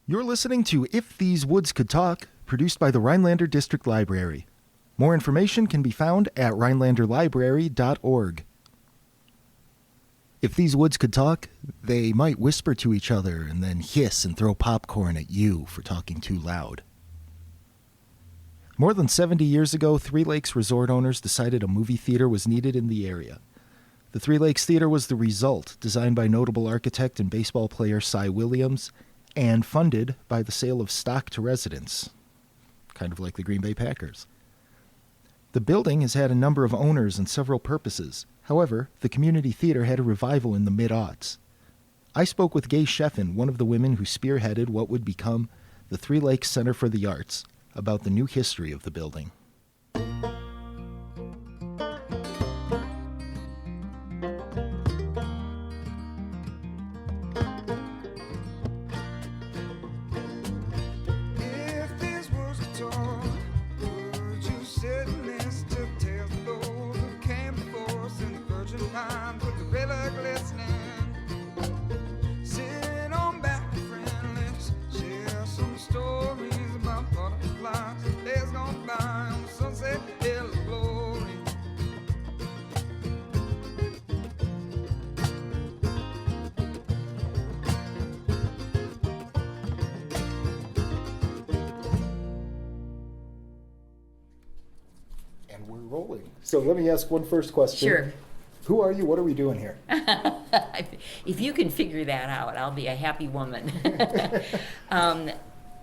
You're listening to If These Woods Could Talk, produced by the Rhinelander District Library. More information can be found at rhinelanderlibrary.org. If these woods could talk, they might whisper to each other and then hiss and throw popcorn at you for talking too loud. More than 70 years ago, Three Lakes resort owners decided a movie theater was needed in the area. The Three Lakes Theater was the result, designed by notable architect and baseball player Cy Williams, and funded by the sale of stock to residents, kind of like the Green Bay Packers. The building has had a number of owners and several purposes. However, the community theater had a revival in the mid-aughts. I spoke with Gay Scheffen, one of the women who spearheaded what would become the Three Lakes Center for the Arts, about the new history of the building. And we're rolling. So let me ask one first question. Sure. Who are you? What are we doing here? If you can figure that out, I'll be a happy woman.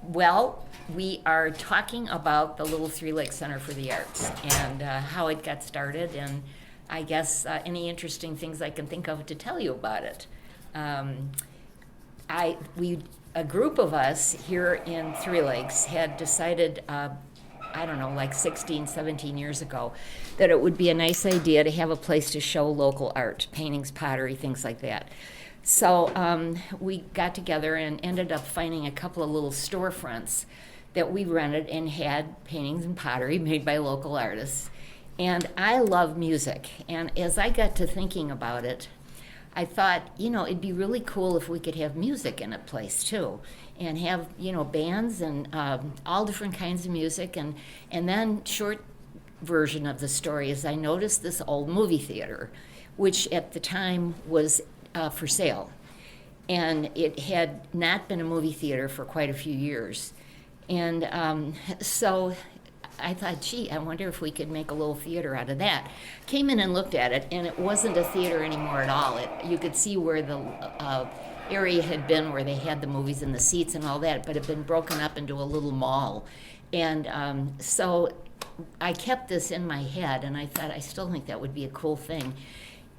Well, we are talking about the Little Three Lakes Center for the Arts and how it got started, and I guess any interesting things I can think of to tell you about it. A group of us here in Three Lakes had decided, I don't know, like 16, 17 years ago, that it would be a nice idea to have a place to show local art, paintings, pottery, things like that. So we got together and ended up finding a couple of little storefronts that we rented and had paintings and pottery made by local artists. And I love music. And as I got to thinking about it, I thought, it'd be really cool if we could have music in a place too, and have, bands and all different kinds of music. And then short version of the story is I noticed this old movie theater, which at the time was for sale. And it had not been a movie theater for quite a few years. And so I thought, gee, I wonder if we could make a little theater out of that. Came in and looked at it, and it wasn't a theater anymore at all. You could see where the area had been, where they had the movies and the seats and all that, but it had been broken up into a little mall. And so I kept this in my head, and I thought, I still think that would be a cool thing.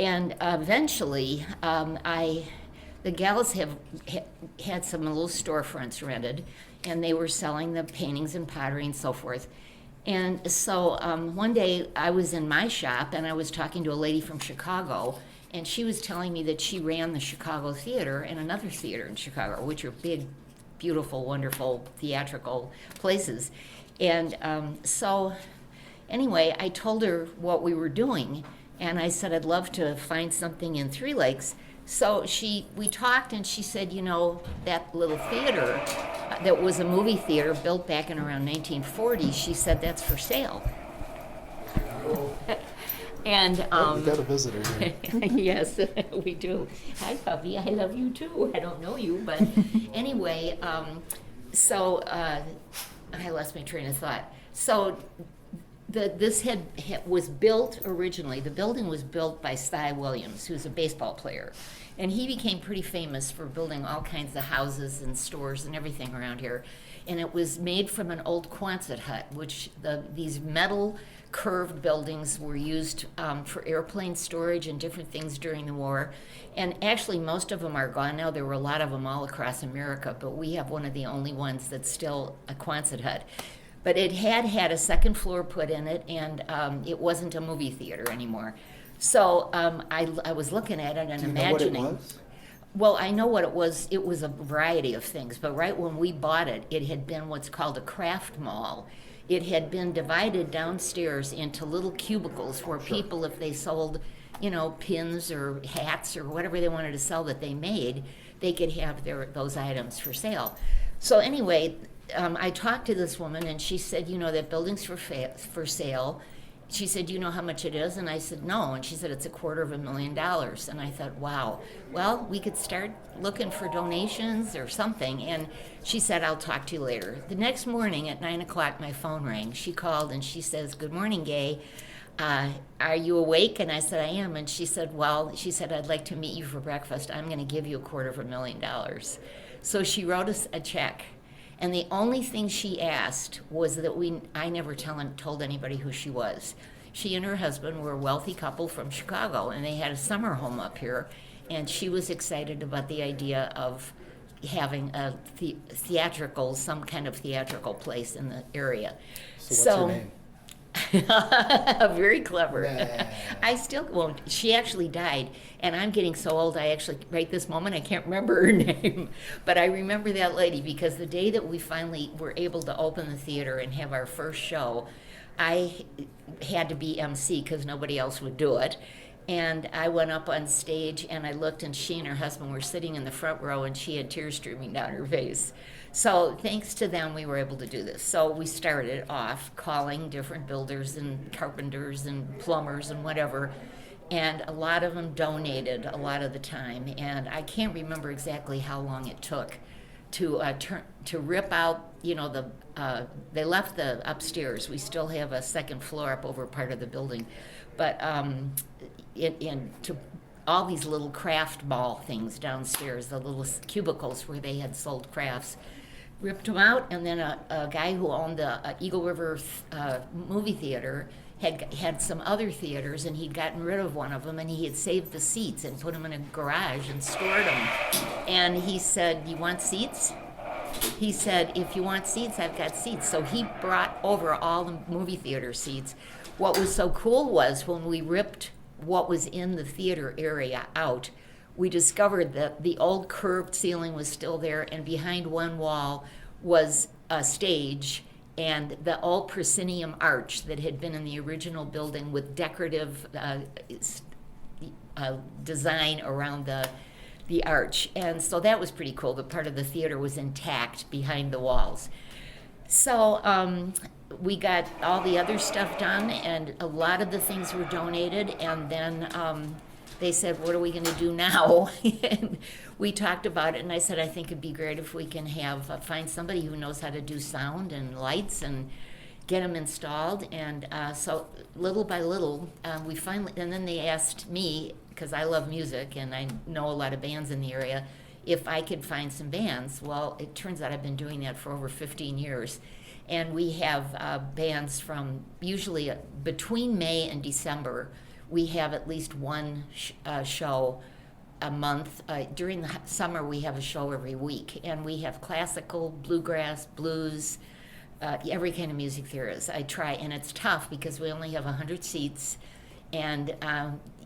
And eventually, the gals had some little storefronts rented, and they were selling the paintings and pottery and so forth. And so one day I was in my shop and I was talking to a lady from Chicago, and she was telling me that she ran the Chicago Theater and another theater in Chicago, which are big, beautiful, wonderful theatrical places. And so anyway, I told her what we were doing, and I said I'd love to find something in Three Lakes. So we talked, and she said, that little theater that was a movie theater built back in around 1940, she said that's for sale. And we got a visitor here. Yes, we do. Hi, puppy. I love you too. I don't know you, but anyway, so I lost my train of thought. So this was built originally. The building was built by Cy Williams, who's a baseball player, and he became pretty famous for building all kinds of houses and stores and everything around here. And it was made from an old Quonset hut, which these metal curved buildings were used for airplane storage and different things during the war. And actually, most of them are gone now. There were a lot of them all across America, but we have one of the only ones that's still a Quonset hut. But it had a second floor put in it, and it wasn't a movie theater anymore. So I was looking at it and Do you imagining. know what it was? Well, I know what it was. It was a variety of things, but right when we bought it, it had been what's called a craft mall. It had been divided downstairs into little cubicles where people, if they sold, pins or hats or whatever they wanted to sell that they made, they could have those items for sale. So anyway, I talked to this woman, and she said, you know, that building's for sale. She said, "Do you know how much it is?" And I said, "No." And she said, "It's $250,000. And I thought, wow, well, we could start looking for donations or something. And she said, "I'll talk to you later." The next morning at 9 o'clock, my phone rang. She called and she says, "Good morning, Gay. Are you awake?" And I said, "I am." And she said, "Well," she said, "I'd like to meet you for breakfast. I'm going to give you $250,000. So she wrote us a check. And the only thing she asked was that I never told anybody who she was. She and her husband were a wealthy couple from Chicago, and they had a summer home up here. And she was excited about the idea of having a some kind of theatrical place in the area. So what's her name? Very clever. Yeah. I still won't. She actually died, and I'm getting so old. I actually, right this moment, I can't remember her name, but I remember that lady because the day that we finally were able to open the theater and have our first show, I had to be MC because nobody else would do it. And I went up on stage and I looked, and she and her husband were sitting in the front row, and she had tears streaming down her face. So thanks to them, we were able to do this. So we started off calling different builders and carpenters and plumbers and whatever, and a lot of them donated a lot of the time. And I can't remember exactly how long it took to rip out, you know, they left the upstairs. We still have a second floor up over part of the building, but to all these little craft ball things downstairs, the little cubicles where they had sold crafts, ripped them out. And then a guy who owned the Eagle River movie theater had some other theaters, and he'd gotten rid of one of them, and he had saved the seats and put them in a garage and stored them. And he said, "You want seats?" He said, "If you want seats, I've got seats." So he brought over all the movie theater seats. What was so cool was when we ripped what was in the theater area out, we discovered that the old curved ceiling was still there, and behind one wall was a stage and the old proscenium arch that had been in the original building with decorative design around the arch. And so that was pretty cool. The part of the theater was intact behind the walls. So we got all the other stuff done, and a lot of the things were donated, and then they said, "What are we going to do now?" And we talked about it, and I said, "I think it'd be great if we can find somebody who knows how to do sound and lights and get them installed." And so little by little, we finally, and then they asked me, because I love music and I know a lot of bands in the area, if I could find some bands. Well, it turns out I've been doing that for over 15 years. And we have bands from usually between May and December. We have at least one show a month. During the summer, we have a show every week. And we have classical, bluegrass, blues, every kind of music there is. I try, and it's tough because we only have 100 seats. And,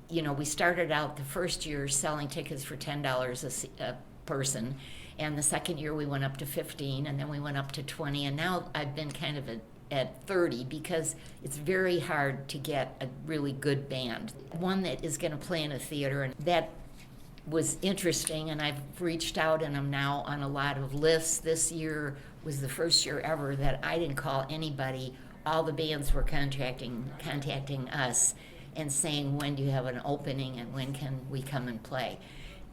you know, we started out the first year selling tickets for $10 a person. And the second year we went up to 15, and then we went up to 20, and now I've been kind of at 30 because it's very hard to get a really good band. One that is going to play in a theater, and that was interesting, and I've reached out, and I'm now on a lot of lists. This year was the first year ever that I didn't call anybody. All the bands were contacting us and saying, "When do you have an opening, and when can we come and play?"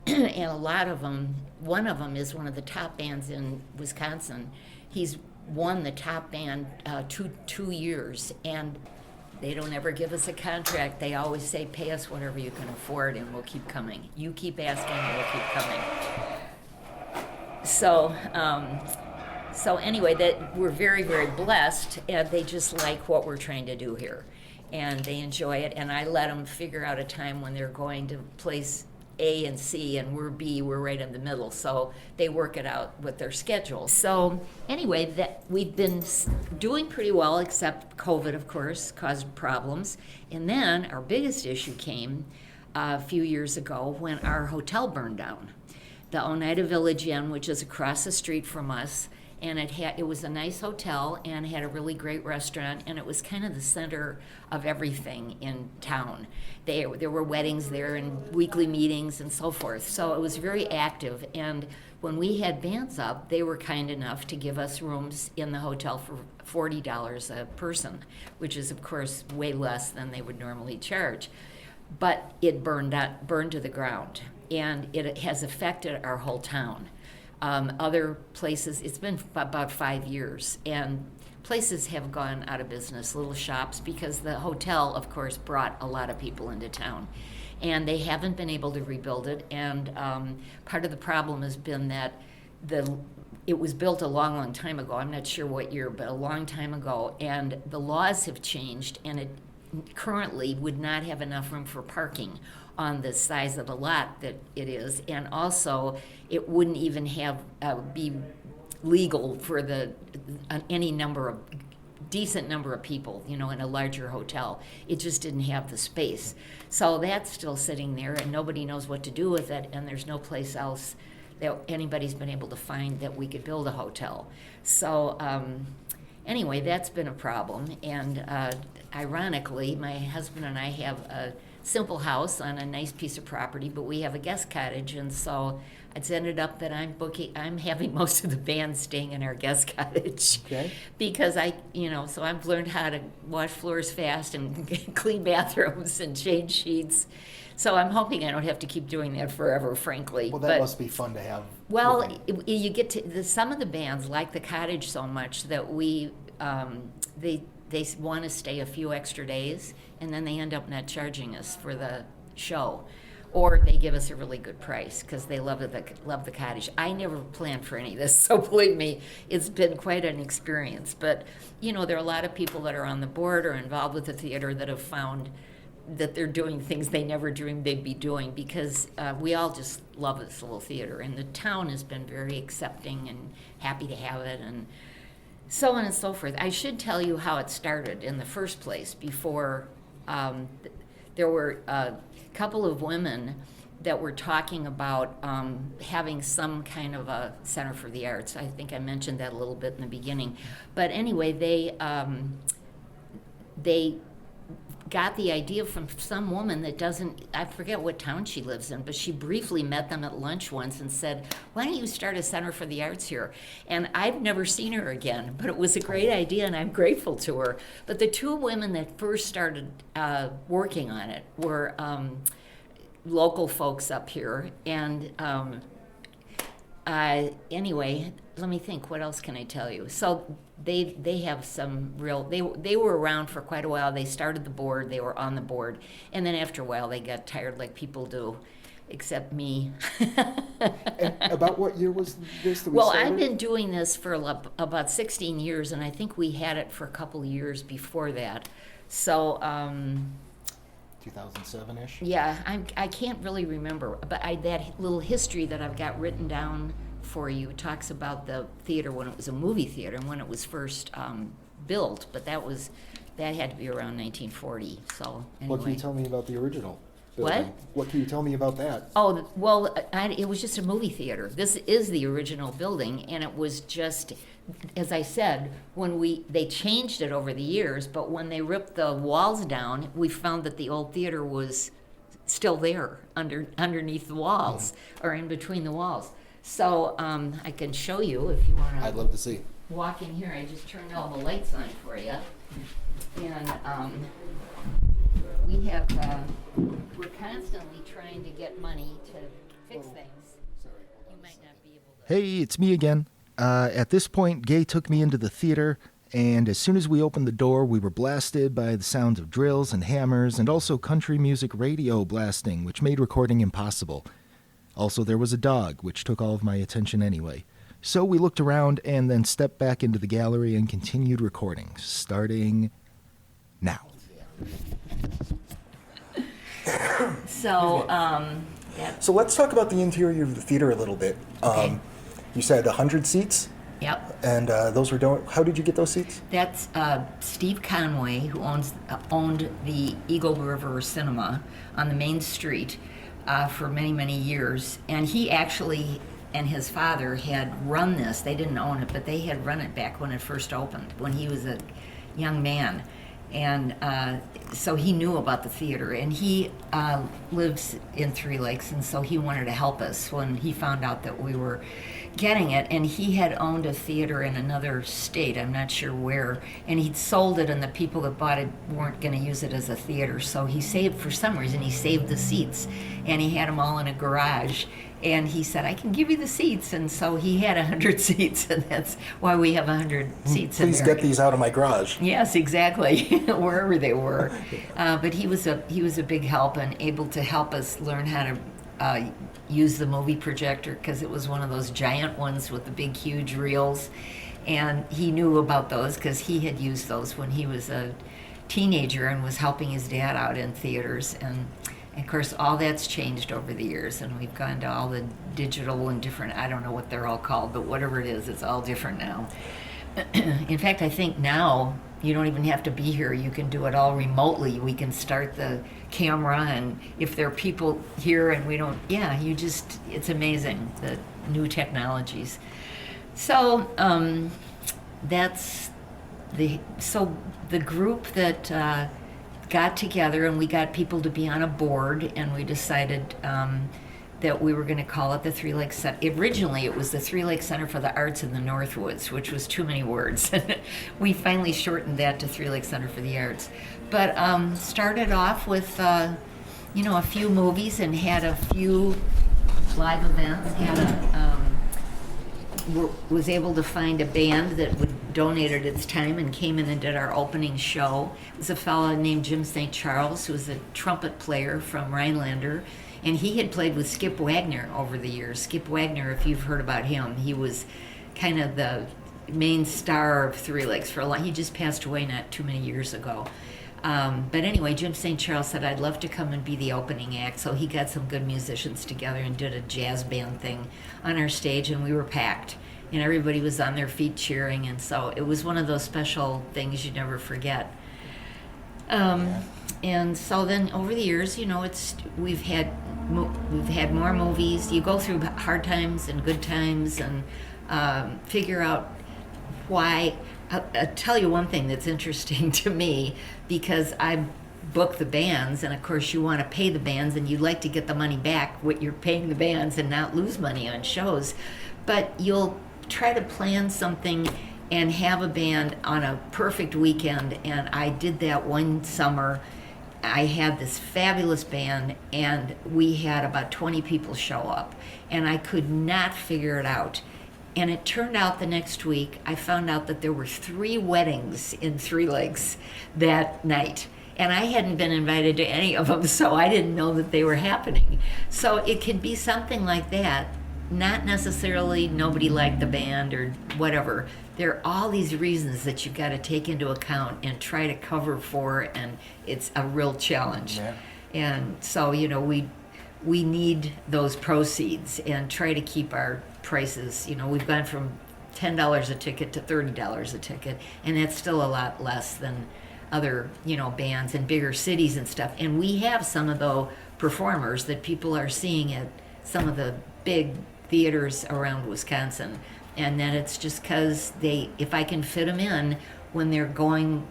And a lot of them, one of them is one of the top bands in Wisconsin. He's won the top band 2 years, and they don't ever give us a contract. They always say, "Pay us whatever you can afford, and we'll keep coming. You keep asking, and we'll keep coming." So anyway, that we're very, very blessed, and they just like what we're trying to do here, and they enjoy it. And I let them figure out a time when they're going to place A and C, and we're B, we're right in the middle, so they work it out with their schedule. So anyway, that we've been doing pretty well, except COVID, of course, caused problems. And then our biggest issue came a few years ago when our hotel burned down. The Oneida Village Inn, which is across the street from us, and it was a nice hotel and had a really great restaurant, and it was kind of the center of everything in town. There were weddings there and weekly meetings and so forth, so it was very active. And when we had bands up, they were kind enough to give us rooms in the hotel for $40 a person, which is, of course, way less than they would normally charge. But it burned to the ground, and it has affected our whole town. Other places, it's been about 5 years, and places have gone out of business, little shops, because the hotel, of course, brought a lot of people into town. And they haven't been able to rebuild it, and part of the problem has been that it was built a long, long time ago. I'm not sure what year, but a long time ago, and the laws have changed, and it currently would not have enough room for parking on the size of the lot that it is, and also it wouldn't even be legal for any decent number of people, in a larger hotel. It just didn't have the space. So that's still sitting there, and nobody knows what to do with it, and there's no place else that anybody's been able to find that we could build a hotel. So anyway, that's been a problem, and ironically, my husband and I have a simple house on a nice piece of property, but we have a guest cottage, and so it's ended up that I'm having most of the band staying in our guest cottage. Okay. Because so I've learned how to wash floors fast and clean bathrooms and change sheets. So I'm hoping I don't have to keep doing that forever, frankly. Well, that must be fun to have. Well, you get to some of the bands like the cottage so much that they want to stay a few extra days, and then they end up not charging us for the show, or they give us a really good price because they love the cottage. I never planned for any of this, so believe me, it's been quite an experience. But there are a lot of people that are on the board or involved with the theater that have found that they're doing things they never dreamed they'd be doing, because we all just love this little theater, and the town has been very accepting and happy to have it, and so on and so forth. I should tell you how it started in the first place. Before there were a couple of women that were talking about having some kind of a center for the arts. I think I mentioned that a little bit in the beginning. But anyway, they got the idea from some woman that I forget what town she lives in, but she briefly met them at lunch once and said, why don't you start a center for the arts here? And I've never seen her again, but it was a great idea, and I'm grateful to her. But the two women that first started working on it were local folks up here, and anyway, let me think, what else can I tell you? So they have some real, they were around for quite a while. They started the board, they were on the board, and then after a while they got tired, like people do, except me. And about what year was this that we Well, started? I've been doing this for about 16 years, and I think we had it for a couple years before that. So 2007-ish? yeah, I can't really remember, but that little history that I've got written down for you talks about the theater when it was a movie theater and when it was first built, but that had to be around 1940. So anyway. What can you tell me about the original building? What can you tell me about that? Oh, well, it was just a movie theater. This is the original building, and it was just, as I said, they changed it over the years, but when they ripped the walls down, we found that the old theater was still there underneath the walls, or in between the walls. So I can show you if you want to. I'd love to see. Walk in here. I just turned all the lights on for you, and we have. We're constantly trying to get money to fix things. You might not be able to. Hey, it's me again. At this point, Gay took me into the theater, and as soon as we opened the door, we were blasted by the sounds of drills and hammers, and also country music radio blasting, which made recording impossible. Also, there was a dog, which took all of my attention anyway. So we looked around and then stepped back into the gallery and continued recording, starting now. So, So let's talk about the interior of the theater a little bit. Okay. You said 100 seats, yep. and those were how did you get those seats? That's Steve Conway, who owned the Eagle River Cinema on the main street for many, many years. And he actually and his father had run this. They didn't own it, but they had run it back when it first opened, when he was a young man. And so he knew about the theater, and he lives in Three Lakes, and so he wanted to help us when he found out that we were getting it. And he had owned a theater in another state, I'm not sure where, and he'd sold it, and the people that bought it weren't going to use it as a theater. So he saved, for some reason, he saved the seats, and he had them all in a garage. And he said, I can give you the seats. And so he had 100 seats, and that's why we have 100 seats in there. Please get these out of my garage. Yes, exactly, wherever they were. But he was a big help, and able to help us learn how to use the movie projector, because it was one of those giant ones with the big, huge reels. And he knew about those because he had used those when he was a teenager and was helping his dad out in theaters. And of course, all that's changed over the years, and we've gone to all the digital and different, I don't know what they're all called, but whatever it is, it's all different now. In fact, I think now you don't even have to be here. You can do it all remotely. We can start the camera, and if there are people here and we don't, it's amazing, the new technologies. So the group that got together, and we got people to be on a board, and we decided that we were going to call it the Three Lakes Center. Originally, it was the Three Lakes Center for the Arts in the Northwoods, which was too many words. We finally shortened that to Three Lakes Center for the Arts. But started off with, a few movies, and had a few live events. Was able to find a band that donated its time and came in and did our opening show. It was a fellow named Jim St. Charles, who was a trumpet player from Rhinelander, and he had played with Skip Wagner over the years. Skip Wagner, if you've heard about him, he was kind of the main star of Three Lakes for a long. He just passed away not too many years ago. But anyway, Jim St. Charles said, I'd love to come and be the opening act. So he got some good musicians together and did a jazz band thing on our stage, and we were packed. And everybody was on their feet cheering, and so it was one of those special things you never forget. And so then over the years, we've had more movies. You go through hard times and good times, and figure out why. I'll tell you one thing that's interesting to me, because I book the bands, and of course you want to pay the bands, and you'd like to get the money back what you're paying the bands and not lose money on shows, but you'll try to plan something and have a band on a perfect weekend. And I did that one summer. I had this fabulous band, and we had about 20 people show up, and I could not figure it out. And it turned out the next week, I found out that there were 3 weddings in Three Lakes that night. And I hadn't been invited to any of them, so I didn't know that they were happening. So it could be something like that. Not necessarily nobody liked the band or whatever. There are all these reasons that you've got to take into account and try to cover for, and it's a real challenge. Yeah. And so, we need those proceeds and try to keep our prices. We've gone from $10 a ticket to $30 a ticket, and that's still a lot less than other, bands in bigger cities and stuff. And we have some of those performers that people are seeing at some of the big theaters around Wisconsin, and then it's just because if I can fit them in when they're going,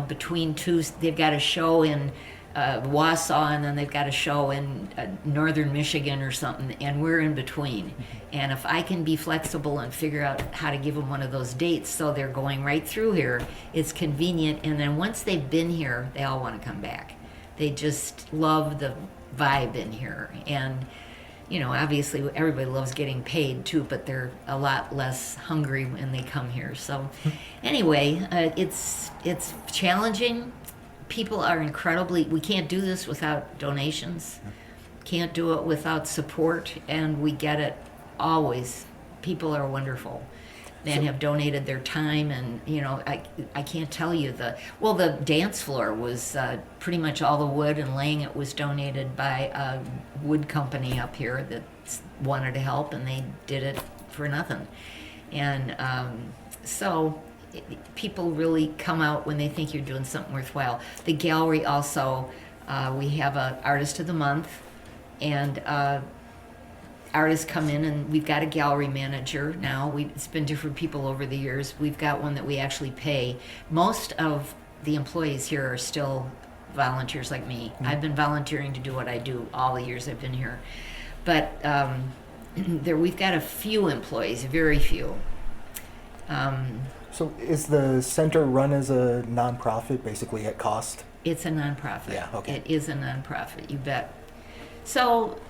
between two, they've got a show in Wausau, and then they've got a show in northern Michigan or something, and we're in between. And if I can be flexible and figure out how to give them one of those dates so they're going right through here, it's convenient. And then once they've been here, they all want to come back. They just love the vibe in here. And obviously everybody loves getting paid too, but they're a lot less hungry when they come here. So anyway, it's challenging. People are we can't do this without donations, can't do it without support, and we get it always. People are wonderful and have donated their time, and I can't tell you the dance floor was pretty much all the wood and laying it was donated by a wood company up here that wanted to help, and they did it for nothing. And so people really come out when they think you're doing something worthwhile. The gallery also, we have a Artist of the Month, and artists come in, and we've got a gallery manager now. It's been different people over the years. We've got one that we actually pay. Most of the employees here are still volunteers like me. I've been volunteering to do what I do all the years I've been here. But we've got a few employees, very few. So is the center run as a nonprofit, basically at cost? It's a nonprofit. Yeah, okay. It is a nonprofit, you bet. So,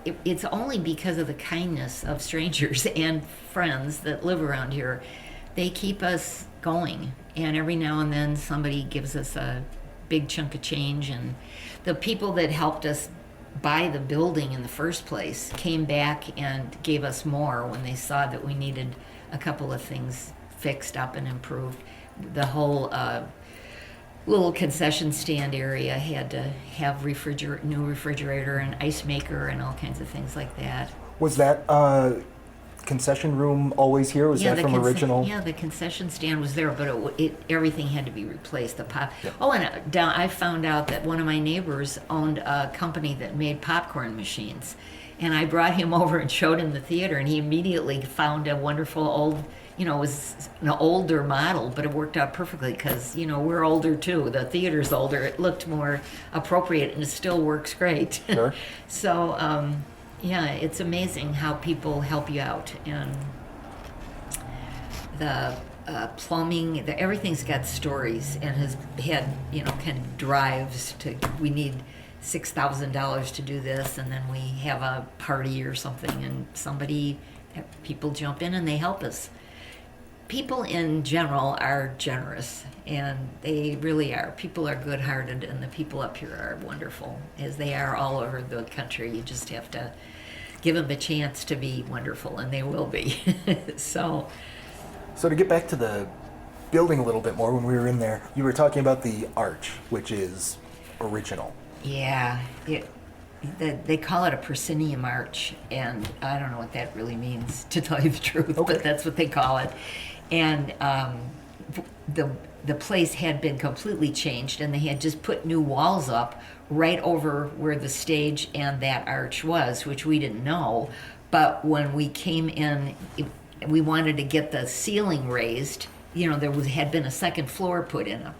it's only because of the kindness of strangers and friends that live around here. They keep us going, and every now and then somebody gives us a big chunk of change, and the people that helped us buy the building in the first place came back and gave us more when they saw that we needed a couple of things fixed up and improved. The whole little concession stand area had to have new refrigerator and ice maker and all kinds of things like that. Was that concession room always here? Was that from original? Yeah, the concession stand was there, but everything had to be replaced. Yeah. Oh, and I found out that one of my neighbors owned a company that made popcorn machines, and I brought him over and showed him the theater, and he immediately found a wonderful old, it was an older model, but it worked out perfectly because, we're older too. The theater's older. It looked more appropriate, and it still works great. Sure. So, yeah, it's amazing how people help you out, and the plumbing, everything's got stories and has had, kind of drives to, we need $6,000 to do this, and then we have a party or something, and people jump in and they help us. People in general are generous, and they really are. People are good-hearted, and the people up here are wonderful, as they are all over the country. You just have to give them a chance to be wonderful, and they will be. So to get back to the building a little bit more, when we were in there, you were talking about the arch, which is original. yeah, they call it a proscenium arch, and I don't know what that really means, to tell you the truth, Okay. but that's what they call it. And the place had been completely changed, and they had just put new walls up right over where the stage and that arch was, which we didn't know. But when we came in, we wanted to get the ceiling raised. Had been a second floor put in,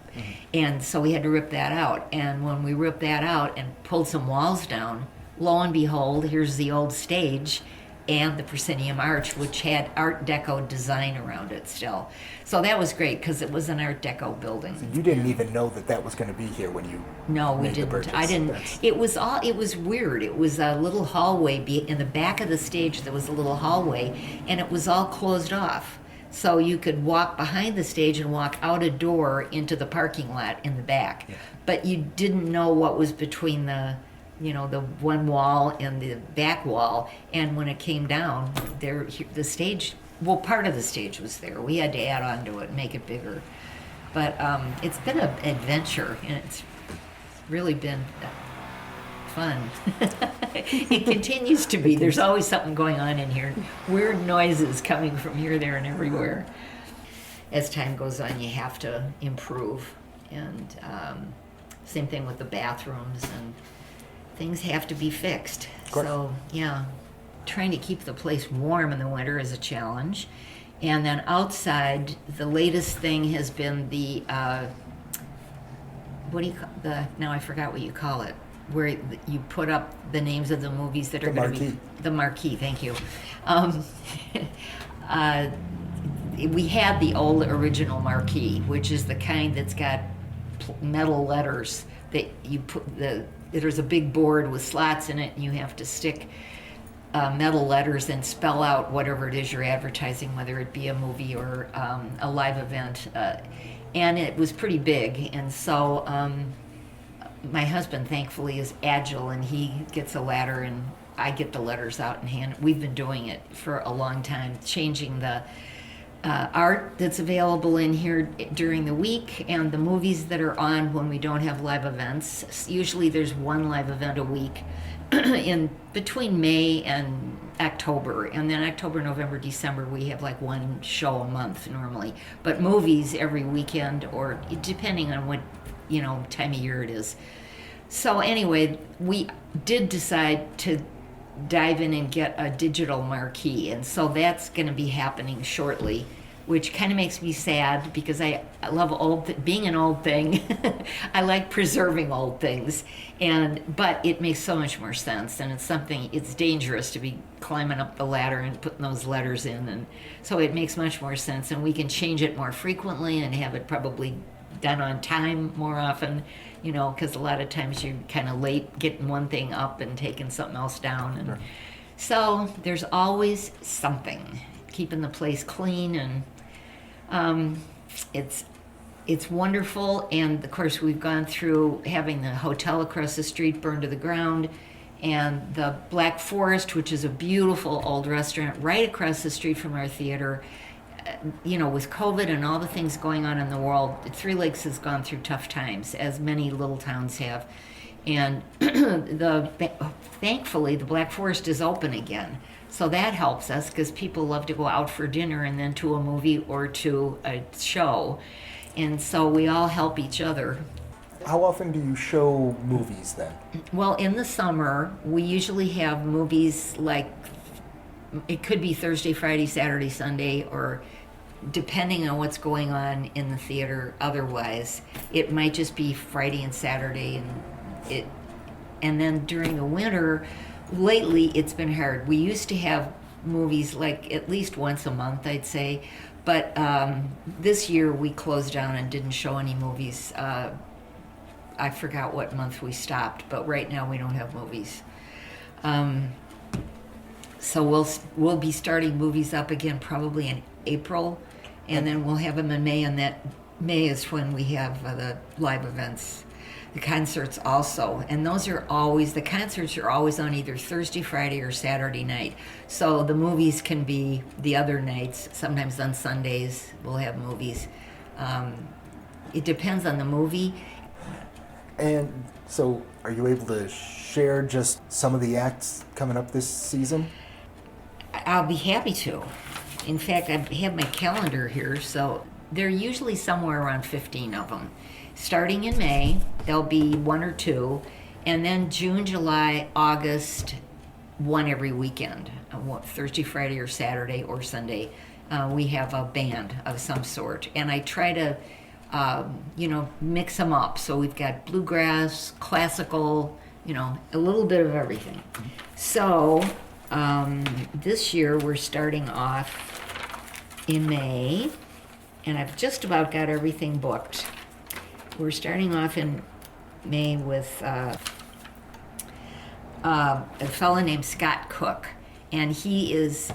and so we had to rip that out. And when we ripped that out and pulled some walls down, lo and behold, here's the old stage and the proscenium arch, which had Art Deco design around it still. So that was great because it was an Art Deco building. So you didn't even know that was going to be here when you No, we made the didn't. purchase. I didn't. It was weird. It was a little hallway in the back of the stage. There was a little hallway, and it was all closed off. So you could walk behind the stage and walk out a door into the parking lot in the back. Yeah. But you didn't know what was between the one wall and the back wall. And when it came down, the stage, part of the stage was there. We had to add on to it and make it bigger. But it's been an adventure, and it's really been fun. It continues to be. There's always something going on in here. Weird noises coming from here, there, and everywhere. As time goes on, you have to improve. And same thing with the bathrooms, and things have to be fixed. course. So, yeah, trying to keep the place warm in the winter is a challenge. And then outside, the latest thing has been the, now I forgot what you call it, where you put up the names of the movies that are going to be... The marquee, thank you. We had the old original marquee, which is the kind that's got metal letters that you put there's a big board with slots in it, and you have to stick metal letters and spell out whatever it is you're advertising, whether it be a movie or a live event. And it was pretty big, and so my husband, thankfully, is agile, and he gets a ladder, and I get the letters out and hand. We've been doing it for a long time, changing the art that's available in here during the week and the movies that are on when we don't have live events. Usually there's one live event a week in between May and October, and then October, November, December we have like one show a month normally, but movies every weekend, or depending on what time of year it is. So anyway, we did decide to dive in and get a digital marquee, and so that's going to be happening shortly, which kind of makes me sad because I love being an old thing. I like preserving old things, but it makes so much more sense, and it's dangerous to be climbing up the ladder and putting those letters in, and so it makes much more sense, and we can change it more frequently and have it probably done on time more often, because a lot of times you're kind of late getting one thing up and taking something else down. And so there's always something, keeping the place clean, and it's wonderful. And of course, we've gone through having the hotel across the street burned to the ground, and the Black Forest, which is a beautiful old restaurant right across the street from our theater. With COVID and all the things going on in the world, Three Lakes has gone through tough times, as many little towns have. And thankfully, the Black Forest is open again. So that helps us because people love to go out for dinner and then to a movie or to a show. And so we all help each other. How often do you show movies then? Well, in the summer, we usually have movies like, it could be Thursday, Friday, Saturday, Sunday, or depending on what's going on in the theater otherwise. It might just be Friday and Saturday, and then during the winter, lately it's been hard. We used to have movies like at least once a month, I'd say, but this year we closed down and didn't show any movies. I forgot what month we stopped, but right now we don't have movies. So we'll be starting movies up again probably in April, and then we'll have them in May, and that May is when we have the live events, the concerts also. And the concerts are always on either Thursday, Friday, or Saturday night. So the movies can be the other nights. Sometimes on Sundays we'll have movies. It depends on the movie. And so are you able to share just some of the acts coming up this season? I'll be happy to. In fact, I have my calendar here, so there are usually somewhere around 15 of them. Starting in May, there'll be one or two, and then June, July, August, one every weekend, Thursday, Friday, or Saturday, or Sunday. We have a band of some sort, and I try to, mix them up. So we've got bluegrass, classical, a little bit of everything. So this year we're starting off in May, and I've just about got everything booked. We're starting off in May with a fellow named Scott Cook, and he is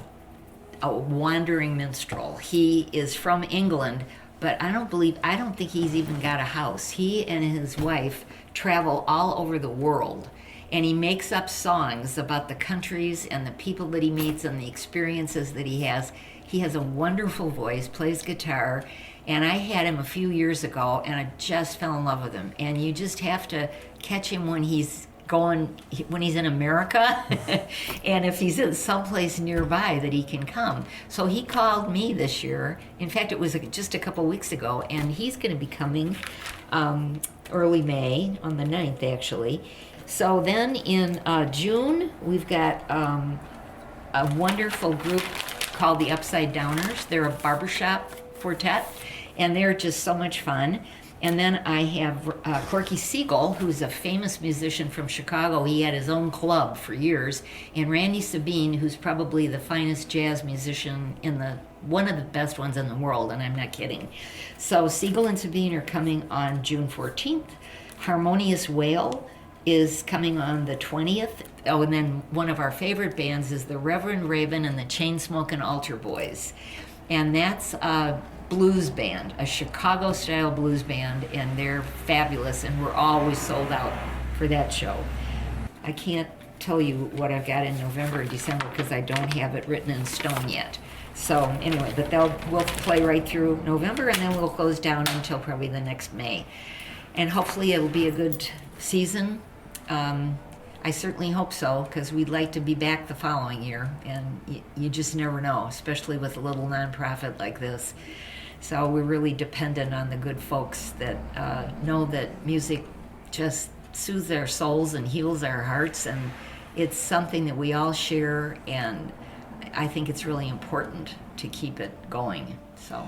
a wandering minstrel. He is from England, but I don't think he's even got a house. He and his wife travel all over the world, and he makes up songs about the countries and the people that he meets and the experiences that he has. He has a wonderful voice, plays guitar, and I had him a few years ago, and I just fell in love with him. And you just have to catch him when he's in America, and if he's in someplace nearby that he can come. So he called me this year. In fact, it was just a couple weeks ago, and he's going to be coming early May, on the 9th actually. So then in June, we've got a wonderful group called the Upside Downers. They're a barbershop quartet, and they're just so much fun. And then I have Corky Siegel, who's a famous musician from Chicago. He had his own club for years. And Randy Sabine, who's probably the finest jazz musician one of the best ones in the world, and I'm not kidding. So Siegel and Sabine are coming on June 14th. Harmonious Whale is coming on the 20th. Oh, and then one of our favorite bands is the Reverend Raven and the Chainsmokin' Altar Boys. And that's a blues band, a Chicago-style blues band, and they're fabulous, and we're always sold out for that show. I can't tell you what I've got in November and December because I don't have it written in stone yet. So anyway, but we'll play right through November, and then we'll close down until probably the next May. And hopefully it'll be a good season. I certainly hope so, because we'd like to be back the following year, and you just never know, especially with a little nonprofit like this. So we're really dependent on the good folks that know that music just soothes our souls and heals our hearts, and it's something that we all share, and I think it's really important to keep it going. So.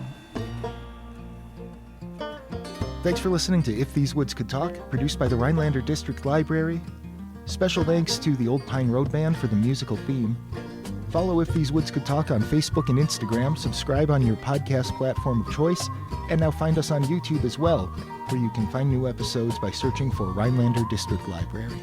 Thanks for listening to If These Woods Could Talk, produced by the Rhinelander District Library. Special thanks to the Old Pine Road Band for the musical theme. Follow If These Woods Could Talk on Facebook and Instagram, subscribe on your podcast platform of choice, and now find us on YouTube as well, where you can find new episodes by searching for Rhinelander District Library.